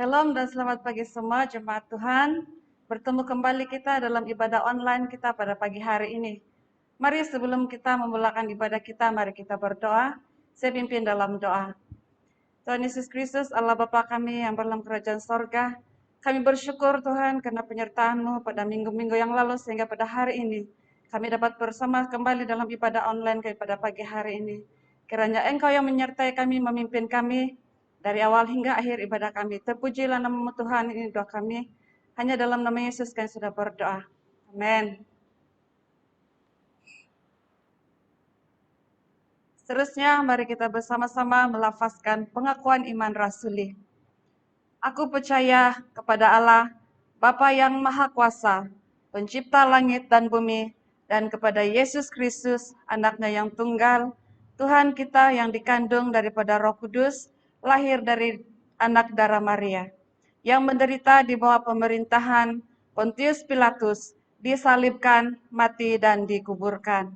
Shalom dan selamat pagi semua jemaat Tuhan. Bertemu kembali kita dalam ibadah online kita pada pagi hari ini. Mari sebelum kita memulakan ibadah kita, mari kita berdoa. Saya pimpin dalam doa. Tuhan Yesus Kristus, Allah Bapa kami yang dalam kerajaan sorga, kami bersyukur Tuhan karena penyertaan-Mu pada minggu-minggu yang lalu sehingga pada hari ini kami dapat bersama kembali dalam ibadah online pada pagi hari ini. Kiranya Engkau yang menyertai kami, memimpin kami dari awal hingga akhir ibadah kami. Terpujilah nama Tuhan, ini doa kami. Hanya dalam nama Yesus kami sudah berdoa. Amin. Seterusnya, mari kita bersama-sama melafazkan pengakuan iman rasuli. Aku percaya kepada Allah, Bapa yang Maha Kuasa, Pencipta langit dan bumi, dan kepada Yesus Kristus, Anaknya yang tunggal, Tuhan kita yang dikandung daripada Roh Kudus, lahir dari anak darah Maria, yang menderita di bawah pemerintahan Pontius Pilatus, disalibkan, mati, dan dikuburkan.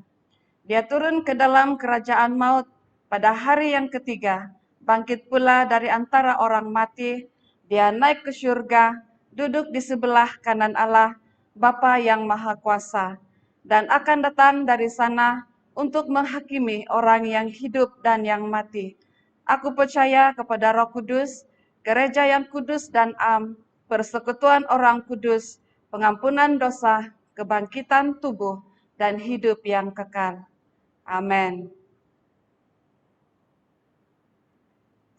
Dia turun ke dalam kerajaan maut pada hari yang ketiga, bangkit pula dari antara orang mati. Dia naik ke surga, duduk di sebelah kanan Allah, Bapa yang Maha Kuasa, dan akan datang dari sana untuk menghakimi orang yang hidup dan yang mati. Aku percaya kepada Roh Kudus, gereja yang kudus dan am, persekutuan orang kudus, pengampunan dosa, kebangkitan tubuh, dan hidup yang kekal. Amin.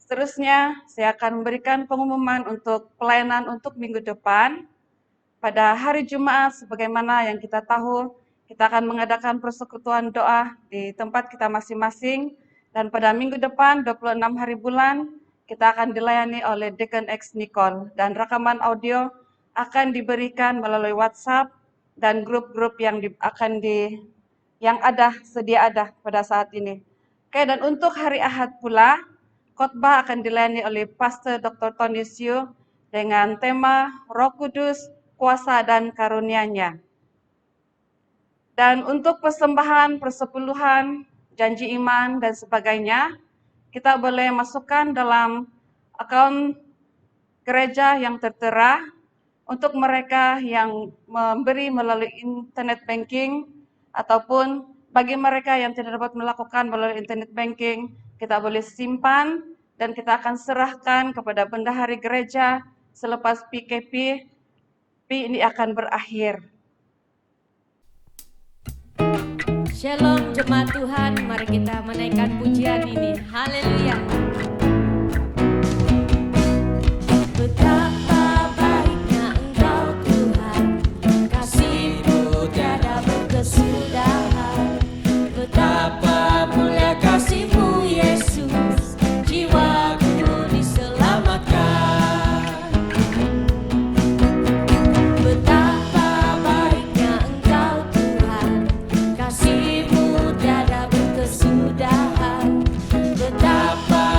Seterusnya, saya akan memberikan pengumuman untuk pelayanan untuk minggu depan. Pada hari Jumat, sebagaimana yang kita tahu, kita akan mengadakan persekutuan doa di tempat kita masing-masing. Dan pada minggu depan, 26 hari bulan, kita akan dilayani oleh Deacon X Nicole. Dan rekaman audio akan diberikan melalui WhatsApp dan grup-grup yang sedia ada pada saat ini. Oke, dan untuk hari Ahad pula, khotbah akan dilayani oleh Pastor Dr. Tony Siu dengan tema Roh Kudus, Kuasa dan Karunia-Nya. Dan untuk persembahan, persepuluhan, janji iman, dan sebagainya, kita boleh masukkan dalam akun gereja yang tertera. Untuk mereka yang memberi melalui internet banking, ataupun bagi mereka yang tidak dapat melakukan melalui internet banking, kita boleh simpan dan kita akan serahkan kepada bendahari gereja selepas PKP ini akan berakhir. Shalom jemaat Tuhan, mari kita menaikkan pujian ini. Haleluya. Betapa baiknya Engkau Tuhan, kasih-Mu tiada berkesudahan. Betapa mulia kasih-Mu Yesus, jiwaku diselamatkan. Betapa baiknya Engkau Tuhan, kasih-Mu tiada berkesudahan. Betapa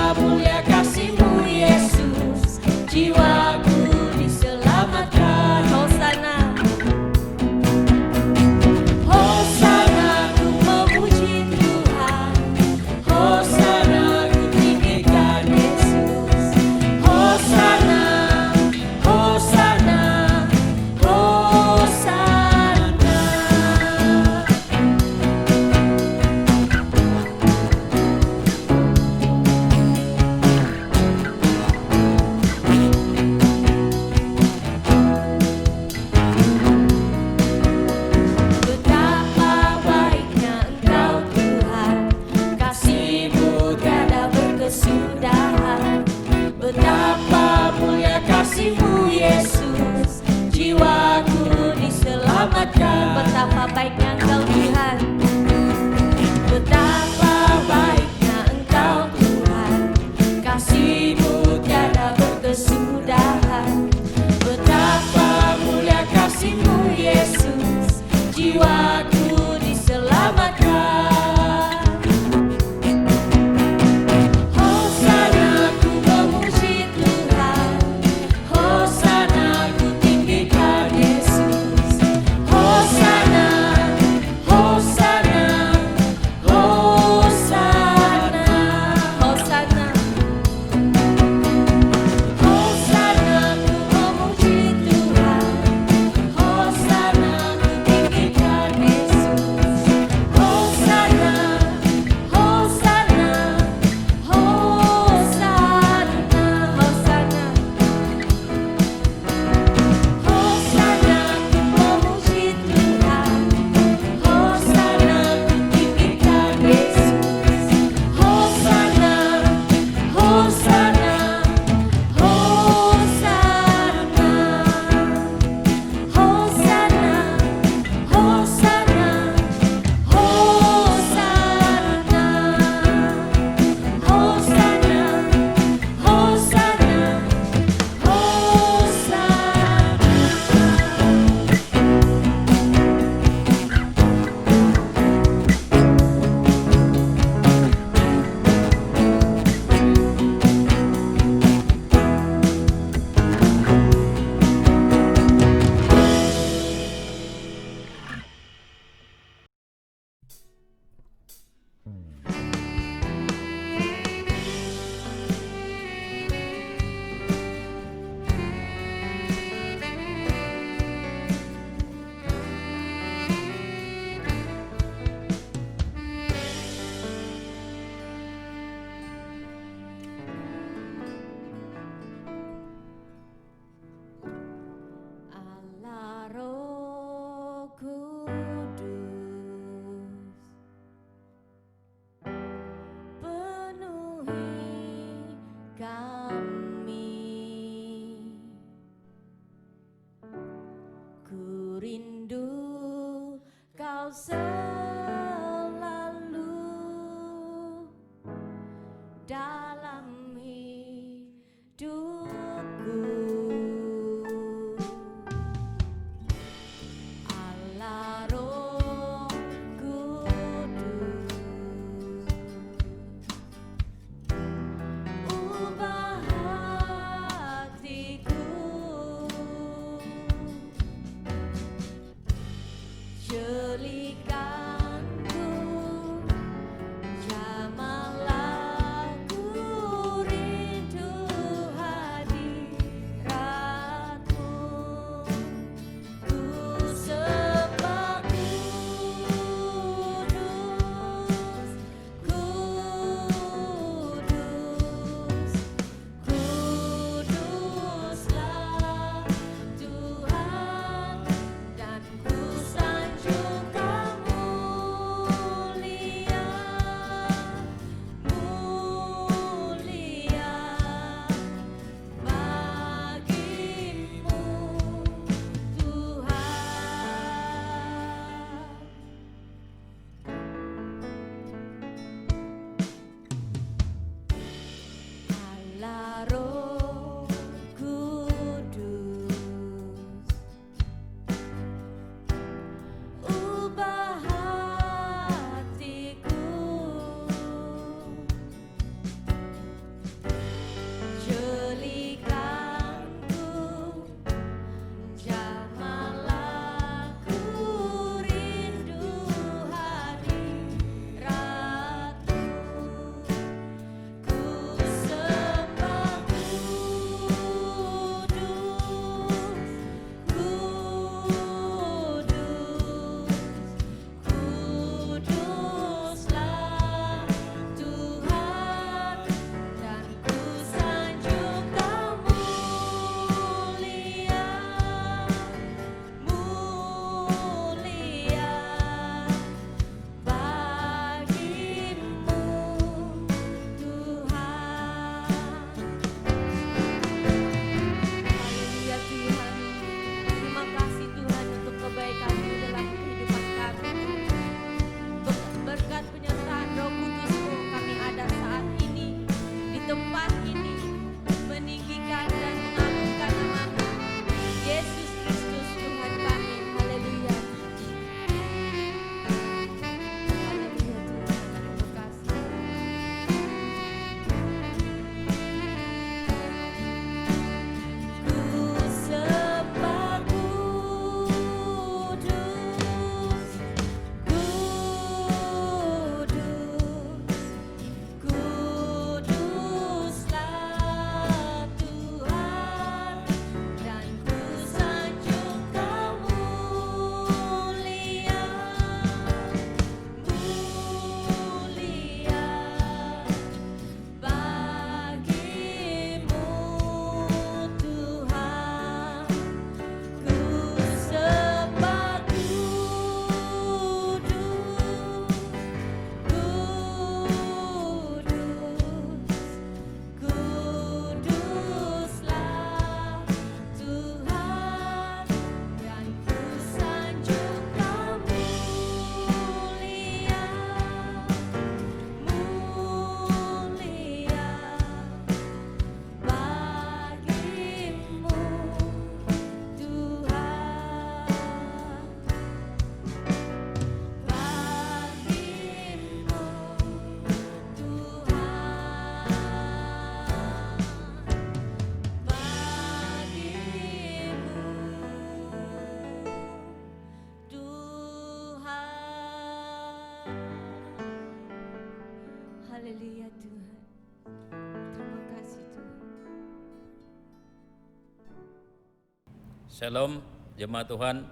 Shalom jemaat Tuhan,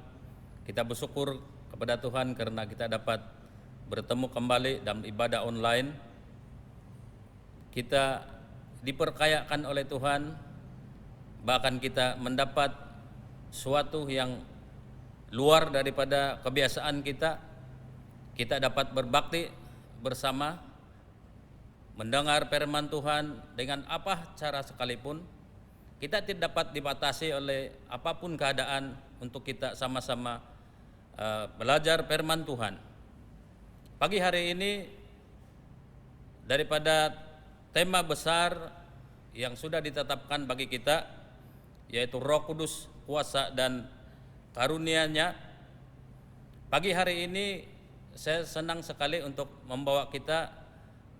kita bersyukur kepada Tuhan karena kita dapat bertemu kembali dalam ibadah online. Kita diperkayakan oleh Tuhan, bahkan kita mendapat suatu yang luar daripada kebiasaan kita. Kita dapat berbakti bersama, mendengar firman Tuhan dengan apa cara sekalipun. Kita tidak dapat dibatasi oleh apapun keadaan untuk kita sama-sama belajar firman Tuhan. Pagi hari ini daripada tema besar yang sudah ditetapkan bagi kita, yaitu Roh Kudus, kuasa dan karunia-Nya. Pagi hari ini saya senang sekali untuk membawa kita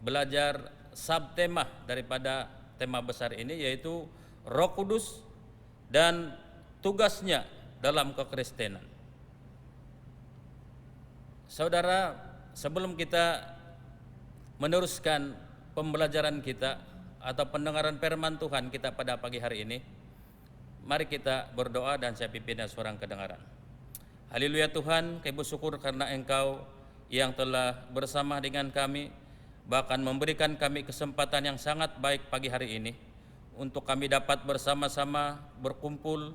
belajar subtema daripada tema besar ini, yaitu Roh Kudus dan tugasnya dalam kekristenan. Saudara, sebelum kita meneruskan pembelajaran kita atau pendengaran firman Tuhan kita pada pagi hari ini, mari kita berdoa dan saya pimpin suara kedengaran. Haleluya Tuhan, kami bersyukur karena Engkau yang telah bersama dengan kami, bahkan memberikan kami kesempatan yang sangat baik pagi hari ini untuk kami dapat bersama-sama berkumpul,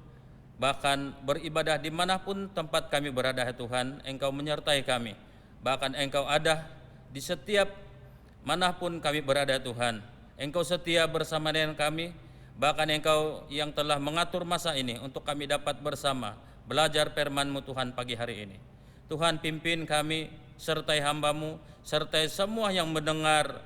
bahkan beribadah dimanapun tempat kami berada. Ya Tuhan, Engkau menyertai kami, bahkan Engkau ada di setiap manapun kami berada. Ya Tuhan, Engkau setia bersama dengan kami, bahkan Engkau yang telah mengatur masa ini untuk kami dapat bersama belajar firman-Mu Tuhan pagi hari ini. Tuhan, pimpin kami, sertai hamba-Mu, sertai semua yang mendengar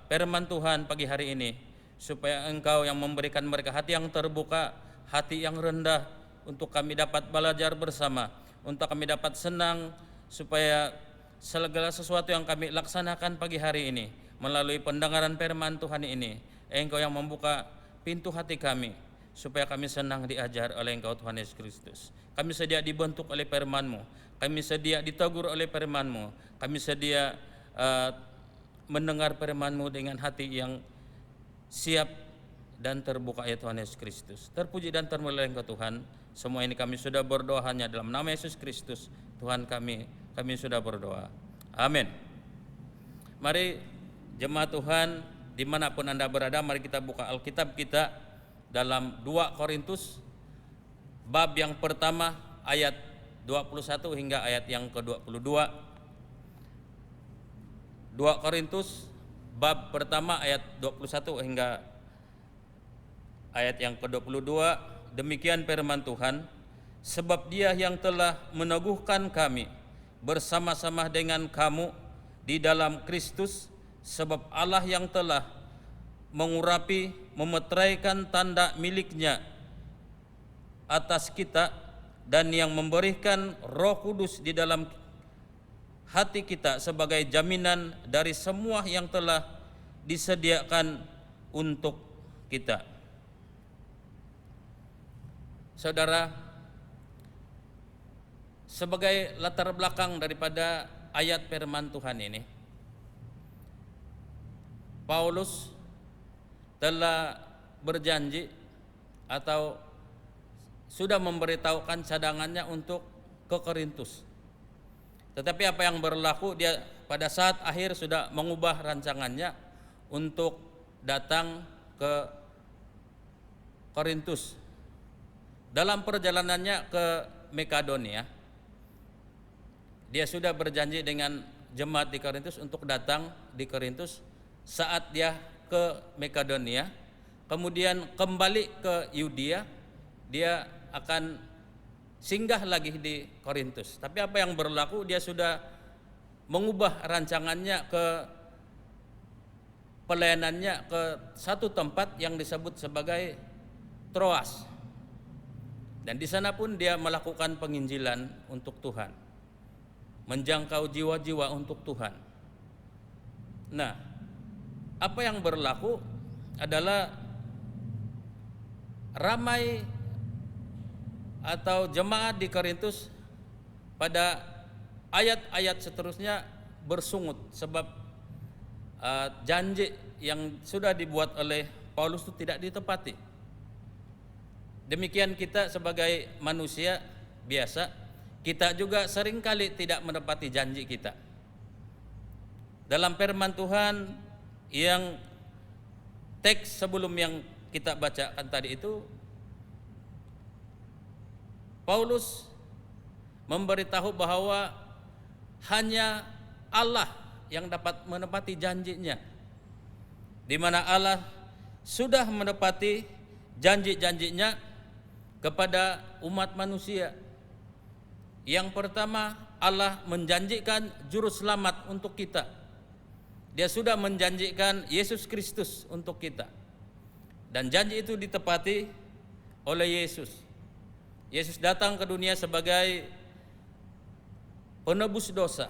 firman Tuhan pagi hari ini, supaya Engkau yang memberikan mereka hati yang terbuka, hati yang rendah, untuk kami dapat belajar bersama, untuk kami dapat senang, supaya segala sesuatu yang kami laksanakan pagi hari ini melalui pendengaran firman Tuhan ini, Engkau yang membuka pintu hati kami, supaya kami senang diajar oleh Engkau Tuhan Yesus Kristus. Kami sedia dibentuk oleh firman-Mu, kami sedia ditegur oleh firman-Mu, kami sedia mendengar firman-Mu dengan hati yang siap dan terbuka. Ya Tuhan Yesus Kristus, terpuji dan termulia Engkau Tuhan. Semua ini kami sudah berdoa hanya dalam nama Yesus Kristus Tuhan kami sudah berdoa. Amin. Mari jemaat Tuhan dimanapun Anda berada, mari kita buka Alkitab kita dalam 2 Korintus bab yang pertama ayat 21 hingga ayat yang ke-22. 2 Korintus bab pertama ayat 21 hingga ayat yang ke-22. Demikian firman Tuhan, sebab Dia yang telah meneguhkan kami bersama-sama dengan kamu di dalam Kristus, sebab Allah yang telah mengurapi, memeteraikan tanda miliknya atas kita, dan yang memberikan Roh Kudus di dalam hati kita sebagai jaminan dari semua yang telah disediakan untuk kita. Saudara, sebagai latar belakang daripada ayat firman Tuhan ini, Paulus telah berjanji atau sudah memberitahukan cadangannya untuk ke Korintus. Tetapi apa yang berlaku, dia pada saat akhir sudah mengubah rancangannya untuk datang ke Korintus. Dalam perjalanannya ke Makedonia, dia sudah berjanji dengan jemaat di Korintus untuk datang di Korintus. Saat dia ke Makedonia, kemudian kembali ke Yudea, dia akan singgah lagi di Korintus. Tapi apa yang berlaku, dia sudah mengubah rancangannya ke pelayanannya ke satu tempat yang disebut sebagai Troas. Dan di sana pun dia melakukan penginjilan untuk Tuhan, menjangkau jiwa-jiwa untuk Tuhan. Nah, apa yang berlaku adalah ramai atau jemaat di Korintus pada ayat-ayat seterusnya bersungut sebab janji yang sudah dibuat oleh Paulus itu tidak ditepati. Demikian kita sebagai manusia biasa, kita juga seringkali tidak menepati janji kita. Dalam firman Tuhan yang teks sebelum yang kita bacakan tadi itu, Paulus memberitahu bahwa hanya Allah yang dapat menepati janjinya, di mana Allah sudah menepati janji-janjinya kepada umat manusia. Yang pertama, Allah menjanjikan juru selamat untuk kita. Dia sudah menjanjikan Yesus Kristus untuk kita. Dan janji itu ditepati oleh Yesus. Yesus datang ke dunia sebagai penebus dosa,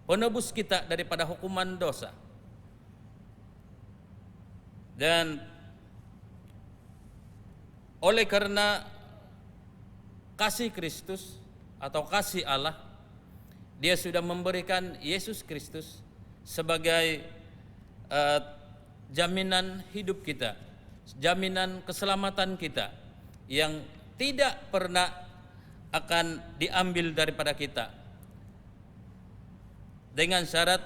penebus kita daripada hukuman dosa. Dan oleh karena kasih Kristus atau kasih Allah, Dia sudah memberikan Yesus Kristus sebagai jaminan hidup kita, jaminan keselamatan kita yang tidak pernah akan diambil daripada kita, dengan syarat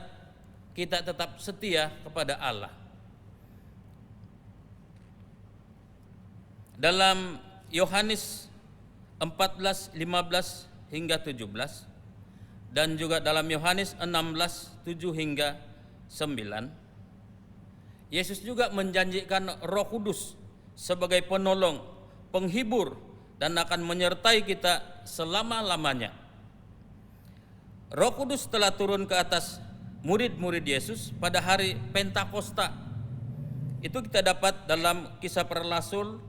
kita tetap setia kepada Allah. Dalam Yohanes 14, 15 hingga 17 dan juga dalam Yohanes 16, 7 hingga 9, Yesus juga menjanjikan Roh Kudus sebagai penolong, penghibur, dan akan menyertai kita selama-lamanya. Roh Kudus telah turun ke atas murid-murid Yesus pada hari Pentakosta. Itu kita dapat dalam Kisah Para Rasul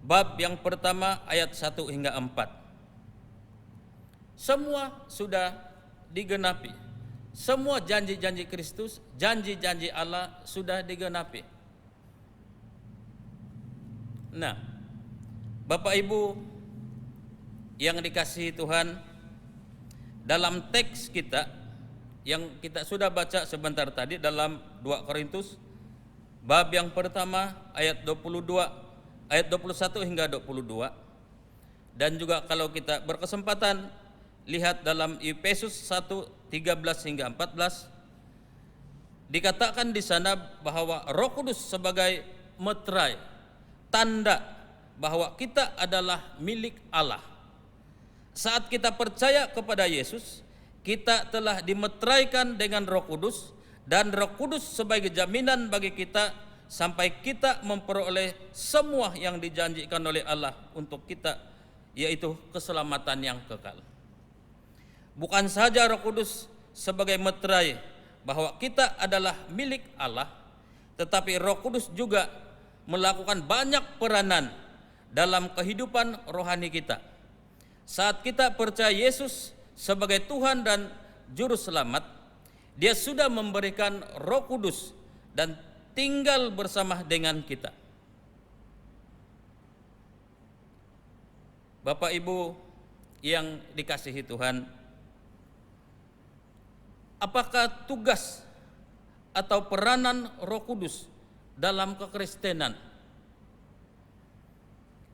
bab yang pertama ayat 1 hingga 4. Semua sudah digenapi. Semua janji-janji Kristus, janji-janji Allah sudah digenapi. Nah, Bapak Ibu yang dikasihi Tuhan, dalam teks kita yang kita sudah baca sebentar tadi dalam 2 Korintus bab yang pertama ayat 22 ayat 21 hingga 22, dan juga kalau kita berkesempatan lihat dalam Efesus 1 13 hingga 14, dikatakan di sana bahwa Roh Kudus sebagai meterai, tanda bahwa kita adalah milik Allah. Saat kita percaya kepada Yesus, kita telah dimeteraikan dengan Roh Kudus, dan Roh Kudus sebagai jaminan bagi kita sampai kita memperoleh semua yang dijanjikan oleh Allah untuk kita, yaitu keselamatan yang kekal. Bukan saja Roh Kudus sebagai meterai bahwa kita adalah milik Allah, tetapi Roh Kudus juga melakukan banyak peranan dalam kehidupan rohani kita. Saat kita percaya Yesus sebagai Tuhan dan Juru Selamat, Dia sudah memberikan Roh Kudus dan tinggal bersama dengan kita. Bapak Ibu yang dikasihi Tuhan, apakah tugas atau peranan Roh Kudus dalam kekristenan?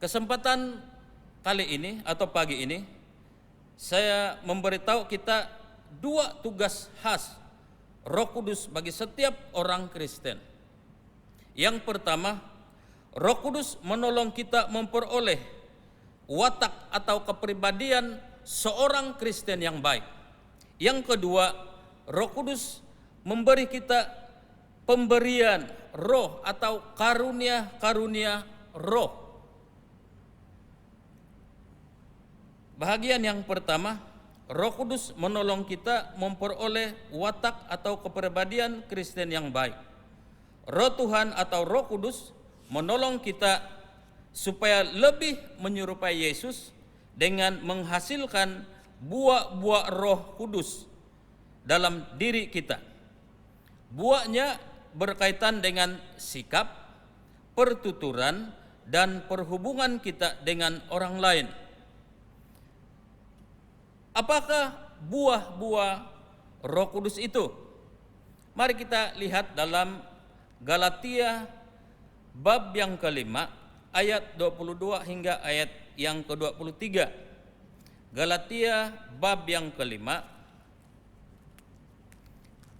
Kesempatan kali ini atau pagi ini saya memberitahu kita dua tugas khas Roh Kudus bagi setiap orang Kristen. Yang pertama, Roh Kudus menolong kita memperoleh watak atau kepribadian seorang Kristen yang baik. Yang kedua, Roh Kudus memberi kita pemberian roh atau karunia-karunia roh. Bahagian yang pertama, Roh Kudus menolong kita memperoleh watak atau kepribadian Kristen yang baik. Roh Tuhan atau Roh Kudus menolong kita supaya lebih menyerupai Yesus dengan menghasilkan buah-buah Roh Kudus dalam diri kita. Buahnya berkaitan dengan sikap, pertuturan, dan perhubungan kita dengan orang lain. Apakah buah-buah Roh Kudus itu? Mari kita lihat dalam Galatia bab yang kelima ayat 22 hingga ayat yang ke-23. Galatia bab yang kelima.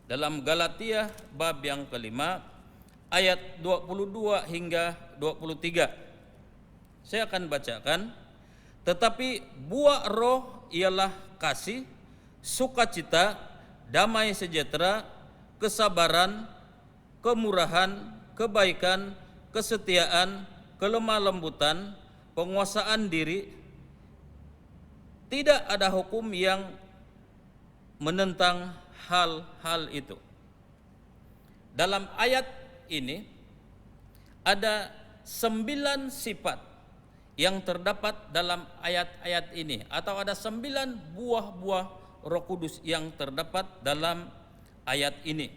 Dalam Galatia bab yang kelima ayat 22 hingga 23. Saya akan bacakan. Tetapi buah roh ialah kasih, sukacita, damai sejahtera, kesabaran, kemurahan, kebaikan, kesetiaan, kelemah lembutan, penguasaan diri. Tidak ada hukum yang menentang hal-hal itu. Dalam ayat ini ada 9 sifat yang terdapat dalam ayat-ayat ini, atau ada 9 buah-buah Roh Kudus yang terdapat dalam ayat ini.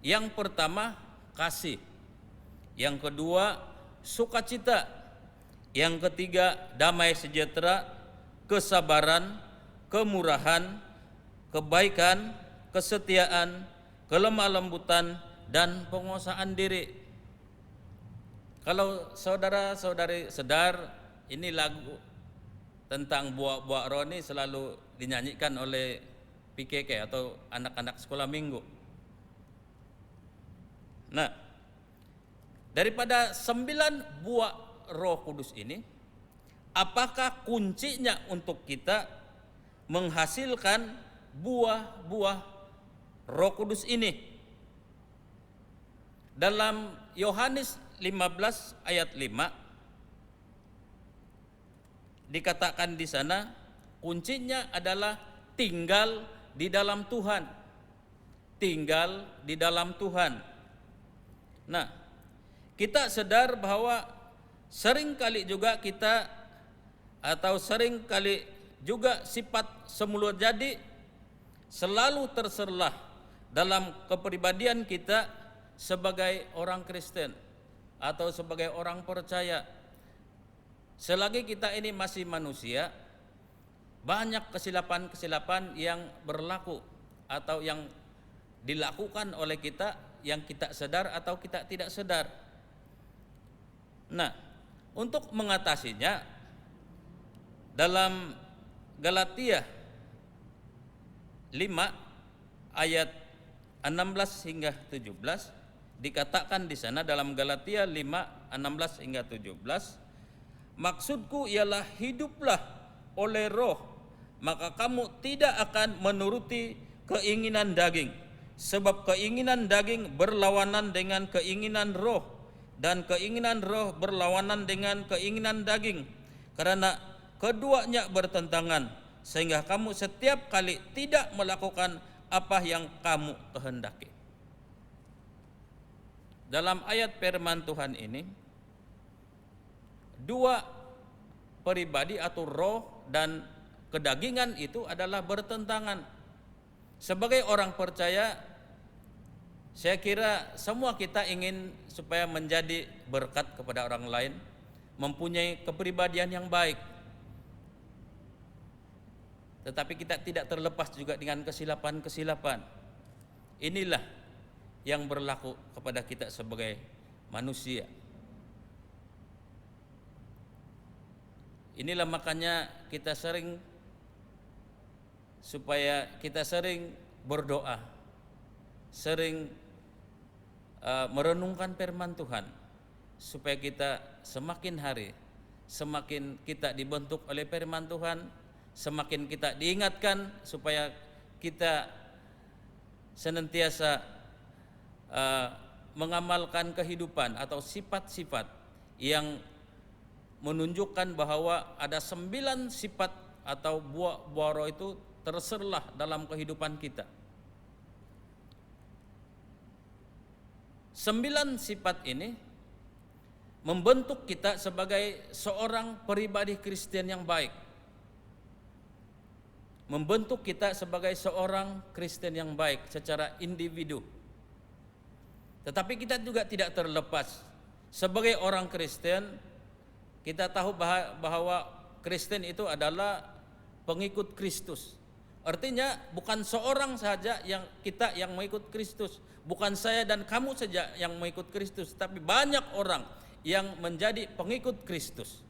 Yang pertama kasih, yang kedua sukacita, yang ketiga damai sejahtera, kesabaran, kemurahan, kebaikan, kesetiaan, kelemah lembutan, dan penguasaan diri. Kalau saudara-saudari sedar, ini lagu tentang buah-buah roh ini selalu dinyanyikan oleh PKK atau anak-anak sekolah minggu. Nah, daripada 9 buah Roh Kudus ini, apakah kuncinya untuk kita menghasilkan buah-buah Roh Kudus ini? Dalam Yohanes 15 ayat 5 dikatakan di sana, kuncinya adalah tinggal di dalam Tuhan. Tinggal di dalam Tuhan. Nah, kita sadar bahwa seringkali juga kita, atau seringkali juga sifat semula jadi selalu terserlah dalam kepribadian kita sebagai orang Kristen atau sebagai orang percaya. Selagi kita ini masih manusia, banyak kesilapan-kesilapan yang berlaku atau yang dilakukan oleh kita yang kita sadar atau kita tidak sadar. Nah, untuk mengatasinya, dalam Galatia 5 ayat 16 hingga 17 dikatakan di sana, dalam Galatia 5 16 hingga 17, maksudku ialah hiduplah oleh roh, maka kamu tidak akan menuruti keinginan daging. Sebab keinginan daging berlawanan dengan keinginan roh, dan keinginan roh berlawanan dengan keinginan daging. Karena keduanya bertentangan, sehingga kamu setiap kali tidak melakukan apa yang kamu kehendaki. Dalam ayat firman Tuhan ini, dua pribadi atau roh dan kedagingan itu adalah bertentangan. Sebagai orang percaya, saya kira semua kita ingin supaya menjadi berkat kepada orang lain, mempunyai kepribadian yang baik. Tetapi kita tidak terlepas juga dengan kesilapan-kesilapan. Inilah yang berlaku kepada kita sebagai manusia. Inilah makanya kita sering berdoa, sering merenungkan firman Tuhan, supaya kita semakin hari semakin kita dibentuk oleh firman Tuhan, semakin kita diingatkan supaya kita senantiasa mengamalkan kehidupan atau sifat-sifat yang menunjukkan bahwa ada 9 sifat atau buah roh itu terserlah dalam kehidupan kita. 9 sifat ini membentuk kita sebagai seorang pribadi Kristen yang baik, membentuk kita sebagai seorang Kristen yang baik secara individu. Tetapi kita juga tidak terlepas sebagai orang Kristen. Kita tahu bahwa Kristen itu adalah pengikut Kristus. Artinya bukan seorang saja yang mengikut Kristus, bukan saya dan kamu saja yang mengikut Kristus, tapi banyak orang yang menjadi pengikut Kristus.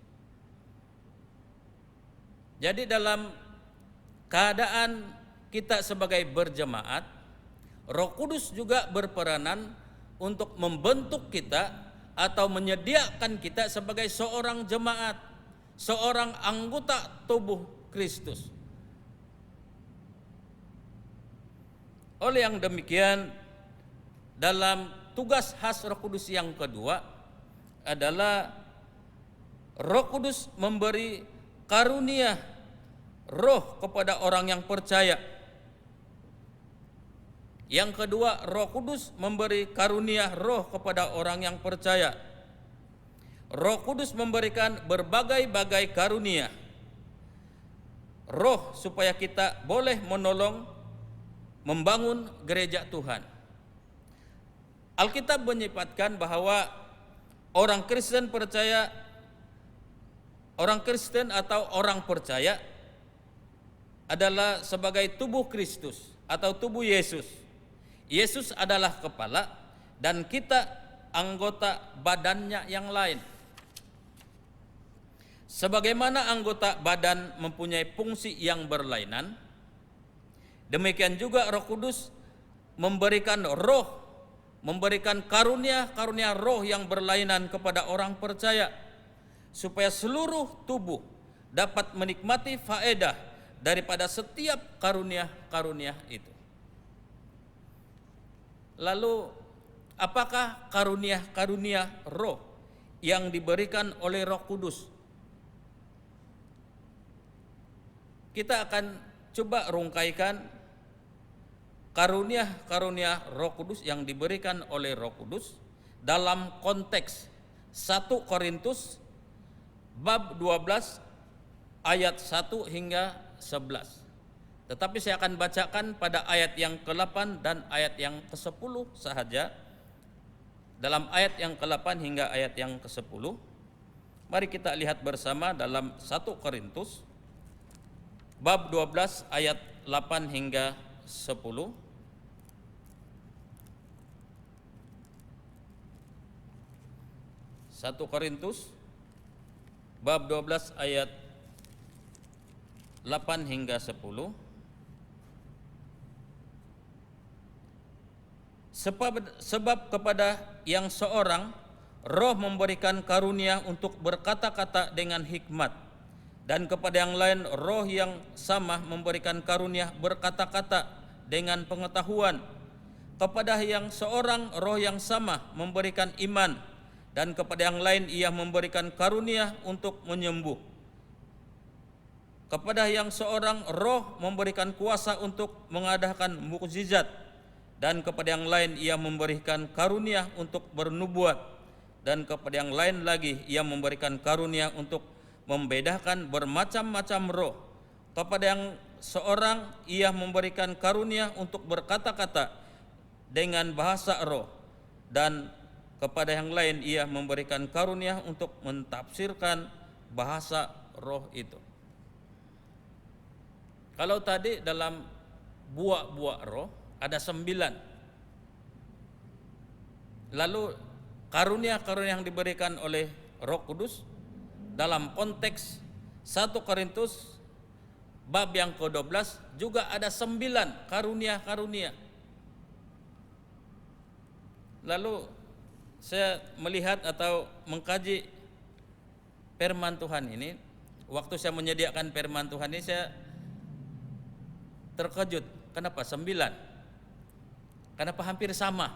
Jadi dalam keadaan kita sebagai berjemaat, Roh Kudus juga berperanan untuk membentuk kita atau menyediakan kita sebagai seorang jemaat, seorang anggota tubuh Kristus. Oleh yang demikian, dalam tugas khas Roh Kudus yang kedua adalah Roh Kudus memberi karunia roh kepada orang yang percaya. Yang kedua, Roh Kudus memberi karunia roh kepada orang yang percaya. Roh Kudus memberikan berbagai-bagai karunia roh supaya kita boleh menolong membangun gereja Tuhan. Alkitab menyifatkan bahwa orang Kristen percaya, orang Kristen atau orang percaya adalah sebagai tubuh Kristus atau tubuh Yesus. Yesus adalah kepala dan kita anggota badannya yang lain. Sebagaimana anggota badan mempunyai fungsi yang berlainan, demikian juga Roh Kudus memberikan karunia roh yang berlainan kepada orang percaya, supaya seluruh tubuh dapat menikmati faedah daripada setiap karunia-karunia itu. Lalu, apakah karunia-karunia roh yang diberikan oleh Roh Kudus? Kita akan coba rungkaikan karunia-karunia Roh Kudus yang diberikan oleh Roh Kudus dalam konteks 1 Korintus bab 12 ayat 1 hingga 11. Tetapi saya akan bacakan pada ayat yang ke-8 dan ayat yang ke-10 sahaja. Dalam ayat yang ke-8 hingga ayat yang ke-10, mari kita lihat bersama dalam 1 Korintus bab 12 ayat 8 hingga 10. 1 Korintus bab 12 ayat 8 hingga 10. Sebab kepada yang seorang roh memberikan karunia untuk berkata-kata dengan hikmat, dan kepada yang lain roh yang sama memberikan karunia berkata-kata dengan pengetahuan. Kepada yang seorang roh yang sama memberikan iman, dan kepada yang lain ia memberikan karunia untuk menyembuh. Kepada yang seorang roh memberikan kuasa untuk mengadakan mukjizat, dan kepada yang lain ia memberikan karunia untuk bernubuat, dan kepada yang lain lagi ia memberikan karunia untuk membedakan bermacam-macam roh. Kepada yang seorang ia memberikan karunia untuk berkata-kata dengan bahasa roh, dan kepada yang lain ia memberikan karunia untuk mentafsirkan bahasa roh itu. Kalau tadi dalam buah-buah roh ada 9. Lalu karunia-karunia yang diberikan oleh Roh Kudus dalam konteks 1 Korintus bab yang ke-12 juga ada 9 karunia-karunia. Lalu saya melihat atau mengkaji firman Tuhan ini, waktu saya menyediakan firman Tuhan ini saya terkejut. Kenapa 9? Kenapa hampir sama?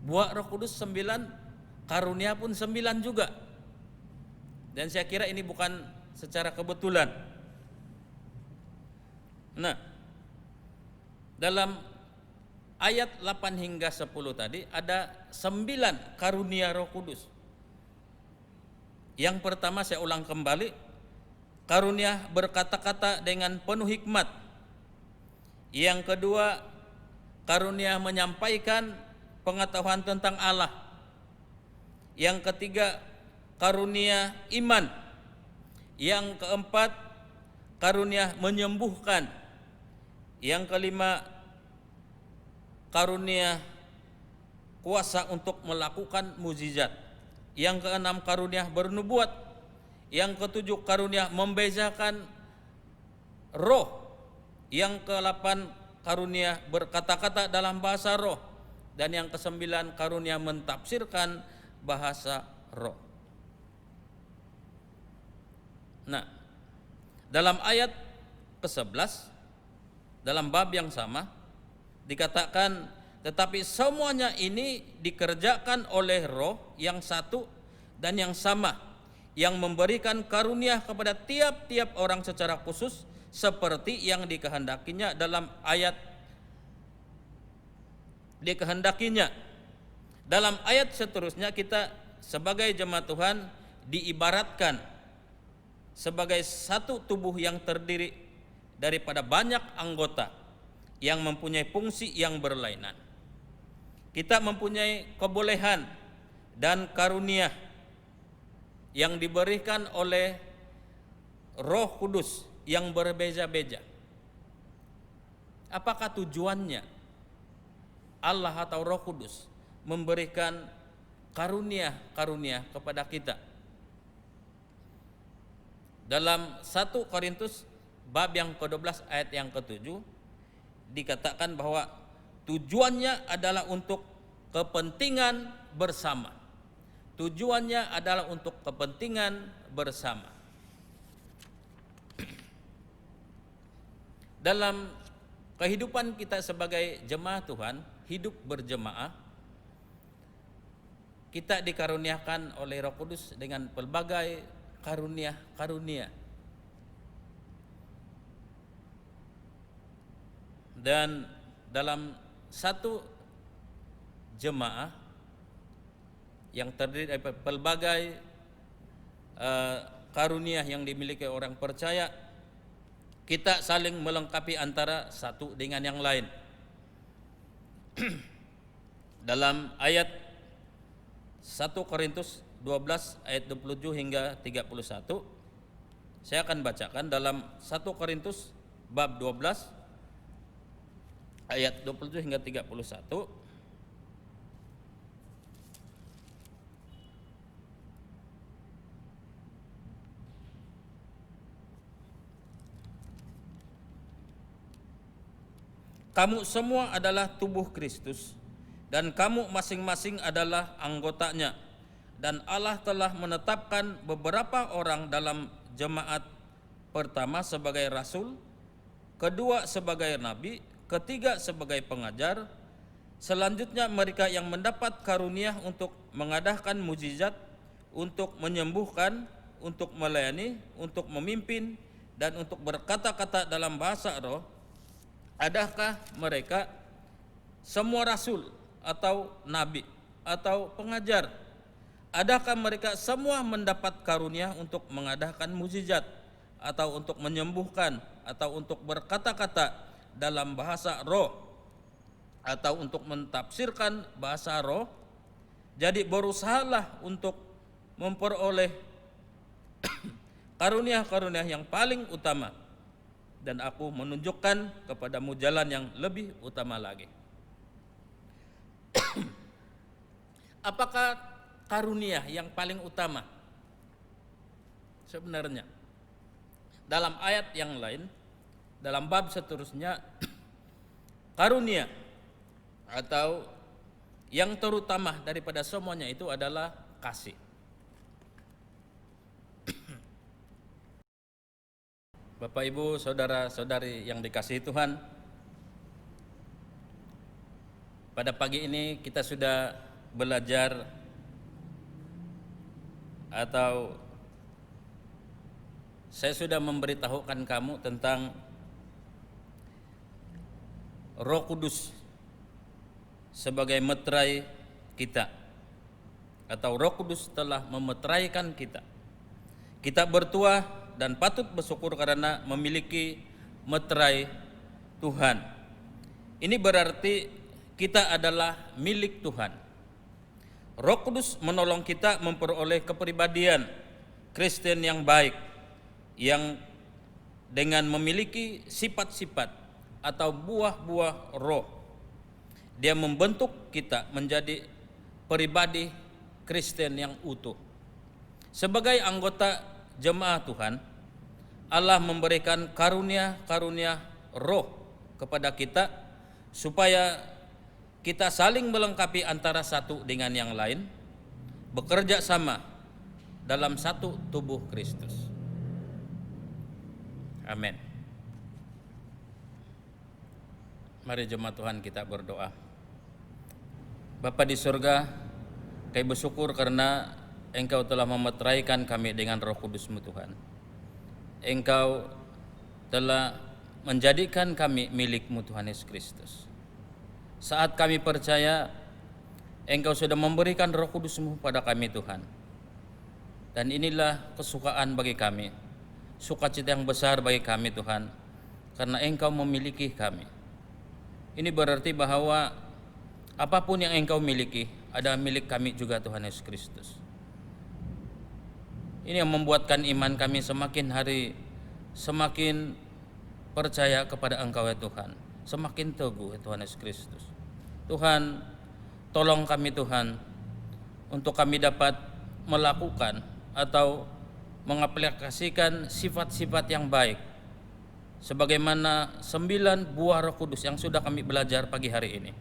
Buah Roh Kudus 9, karunia pun 9 juga. Dan saya kira ini bukan secara kebetulan. Nah, dalam ayat 8 hingga 10 tadi ada 9 karunia Roh Kudus. Yang pertama saya ulang kembali, karunia berkata-kata dengan penuh hikmat. Yang kedua, karunia menyampaikan pengetahuan tentang Allah. Yang ketiga, karunia iman. Yang keempat, karunia menyembuhkan. Yang kelima, karunia kuasa untuk melakukan mukjizat. yang keenam karunia bernubuat, yang ketujuh karunia membezakan roh, yang ke-8 karunia berkata-kata dalam bahasa roh, dan yang ke-9 karunia mentafsirkan bahasa roh. Nah, dalam ayat ke-11 dalam bab yang sama dikatakan, tetapi semuanya ini dikerjakan oleh roh yang satu dan yang sama, yang memberikan karunia kepada tiap-tiap orang secara khusus seperti yang dikehendakinya. Dalam ayat dikehendakinya, dalam ayat seterusnya kita sebagai jemaat Tuhan diibaratkan sebagai satu tubuh yang terdiri daripada banyak anggota yang mempunyai fungsi yang berlainan. Kita mempunyai kebolehan dan karunia yang diberikan oleh Roh Kudus yang berbeza-beza. Apakah tujuannya Allah atau Roh Kudus memberikan karunia-karunia kepada kita? Dalam 1 Korintus bab yang ke-12 ayat yang ke-7 dikatakan bahwa tujuannya adalah untuk kepentingan bersama. Tujuannya adalah untuk kepentingan bersama. Dalam kehidupan kita sebagai jemaat Tuhan, hidup berjemaah, kita dikaruniakan oleh Roh Kudus dengan pelbagai karunia-karunia. Dan dalam satu jemaah yang terdiri dari pelbagai karunia yang dimiliki orang percaya, kita saling melengkapi antara satu dengan yang lain. Dalam ayat 1 Korintus 12 ayat 27 hingga 31, saya akan bacakan dalam 1 Korintus bab 12 ayat 27 hingga 31. Kamu semua adalah tubuh Kristus, dan kamu masing-masing adalah anggotanya. Dan Allah telah menetapkan beberapa orang dalam jemaat, pertama sebagai rasul, kedua sebagai nabi, ketiga sebagai pengajar, selanjutnya mereka yang mendapat karunia untuk mengadakan mukjizat, untuk menyembuhkan, untuk melayani, untuk memimpin, dan untuk berkata-kata dalam bahasa roh. Adakah mereka semua rasul atau nabi atau pengajar? Adakah mereka semua mendapat karunia untuk mengadakan mukjizat, atau untuk menyembuhkan, atau untuk berkata-kata dalam bahasa roh, atau untuk mentafsirkan bahasa roh? Jadi berusahalah untuk memperoleh karunia-karunia yang paling utama, dan aku menunjukkan kepadamu jalan yang lebih utama lagi. Apakah karunia yang paling utama? Sebenarnya dalam ayat yang lain, dalam bab seterusnya, karunia atau yang terutama daripada semuanya itu adalah kasih. Bapak, Ibu, saudara-saudari yang dikasihi Tuhan, pada pagi ini kita sudah belajar atau saya sudah memberitahukan kamu tentang Roh Kudus sebagai meterai kita, atau Roh Kudus telah memeteraikan kita. Kita bertuah dan patut bersyukur karena memiliki meterai Tuhan. Ini berarti kita adalah milik Tuhan. Roh Kudus menolong kita memperoleh kepribadian Kristen yang baik, yang dengan memiliki sifat-sifat atau buah-buah roh. Dia membentuk kita menjadi pribadi Kristen yang utuh. Sebagai anggota jemaat Tuhan, Allah memberikan karunia-karunia roh kepada kita supaya kita saling melengkapi antara satu dengan yang lain, bekerja sama dalam satu tubuh Kristus. Amin. Mari jemaat Tuhan kita berdoa. Bapa di surga, kami bersyukur karena Engkau telah memeteraikan kami dengan Roh Kudus-Mu Tuhan. Engkau telah menjadikan kami milik-Mu Tuhan Yesus Kristus. Saat kami percaya, Engkau sudah memberikan Roh Kudus-Mu pada kami Tuhan. Dan inilah kesukaan bagi kami, sukacita yang besar bagi kami Tuhan, karena Engkau memiliki kami. Ini berarti bahwa apapun yang Engkau miliki adalah milik kami juga Tuhan Yesus Kristus. Ini yang membuatkan iman kami semakin hari semakin percaya kepada Engkau ya Tuhan, semakin teguh ya Tuhan Yesus Kristus. Tuhan, tolong kami Tuhan untuk kami dapat melakukan atau mengaplikasikan sifat-sifat yang baik sebagaimana 9 buah Roh Kudus yang sudah kami belajar pagi hari ini,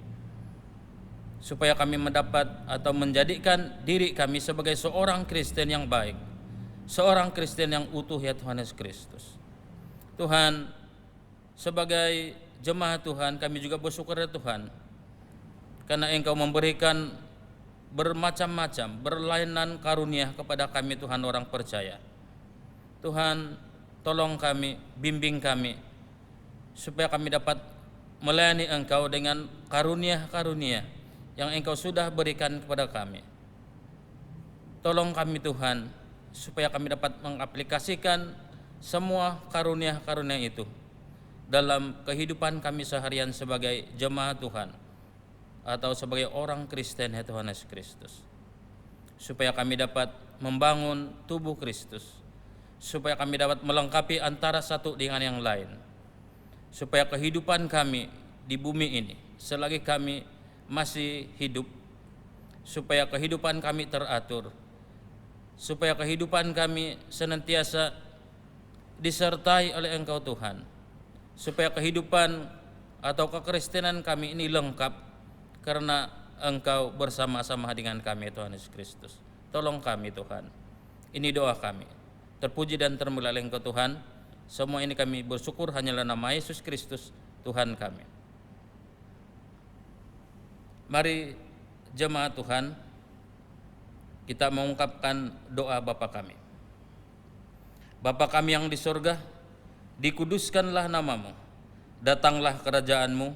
supaya kami mendapat atau menjadikan diri kami sebagai seorang Kristen yang baik, seorang Kristen yang utuh ya Tuhan Yesus Kristus. Tuhan, sebagai jemaat Tuhan, kami juga bersyukur ya Tuhan, karena Engkau memberikan bermacam-macam, berlainan karunia kepada kami Tuhan orang percaya. Tuhan, tolong kami, bimbing kami, supaya kami dapat melayani Engkau dengan karunia-karunia yang Engkau sudah berikan kepada kami. Tolong kami Tuhan, supaya kami dapat mengaplikasikan semua karunia-karunia itu dalam kehidupan kami seharian sebagai jemaat Tuhan atau sebagai orang Kristen ya Tuhan Yesus Kristus. Supaya kami dapat membangun tubuh Kristus, supaya kami dapat melengkapi antara satu dengan yang lain, supaya kehidupan kami di bumi ini selagi kami masih hidup, supaya kehidupan kami teratur, supaya kehidupan kami senantiasa disertai oleh Engkau Tuhan, supaya kehidupan atau kekristenan kami ini lengkap karena Engkau bersama-sama dengan kami Tuhan Yesus Kristus. Tolong kami Tuhan, ini doa kami. Terpuji dan termulialah Engkau Tuhan. Semua ini kami bersyukur hanyalah nama Yesus Kristus Tuhan kami. Mari jemaat Tuhan, kita mengungkapkan doa Bapa kami. Bapa kami yang di surga, dikuduskanlah namamu, datanglah kerajaanmu,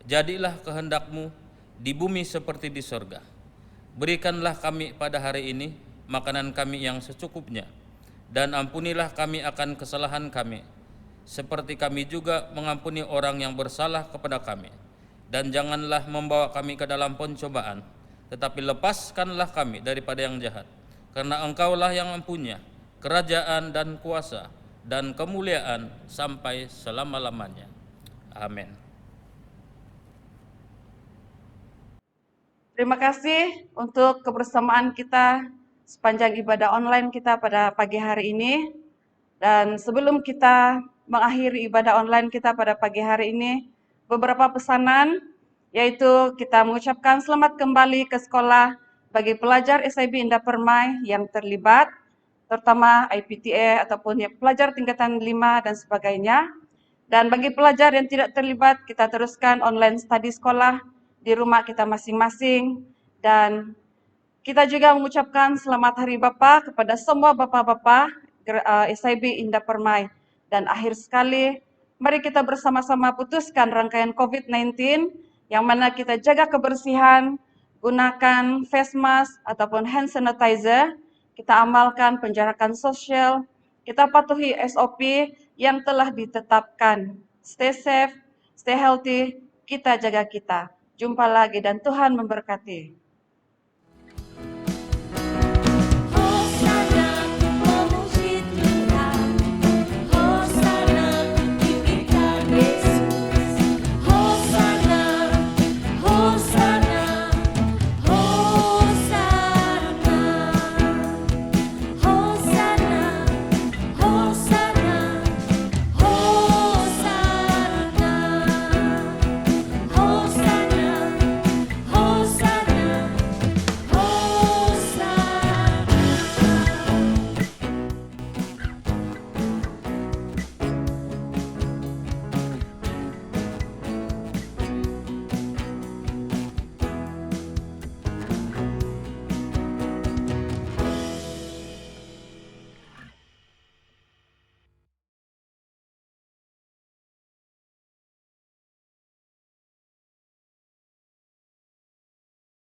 jadilah kehendakmu di bumi seperti di surga. Berikanlah kami pada hari ini makanan kami yang secukupnya, dan ampunilah kami akan kesalahan kami, seperti kami juga mengampuni orang yang bersalah kepada kami. Dan janganlah membawa kami ke dalam pencobaan, tetapi lepaskanlah kami daripada yang jahat. Karena Engkaulah yang mempunyai kerajaan dan kuasa dan kemuliaan sampai selama-lamanya. Amin. Terima kasih untuk kebersamaan kita sepanjang ibadah online kita pada pagi hari ini. Dan sebelum kita mengakhiri ibadah online kita pada pagi hari ini, beberapa pesanan, yaitu kita mengucapkan selamat kembali ke sekolah bagi pelajar SIB Indah Permai yang terlibat, terutama IPTA ataupun pelajar tingkatan 5 dan sebagainya. Dan bagi pelajar yang tidak terlibat, kita teruskan online study sekolah di rumah kita masing-masing. Dan kita juga mengucapkan selamat Hari Bapa kepada semua bapak-bapak SIB Indah Permai. Dan akhir sekali, mari kita bersama-sama putuskan rangkaian COVID-19, yang mana kita jaga kebersihan, gunakan face mask ataupun hand sanitizer, kita amalkan penjarakan sosial, kita patuhi SOP yang telah ditetapkan. Stay safe, stay healthy, kita jaga kita. Jumpa lagi dan Tuhan memberkati.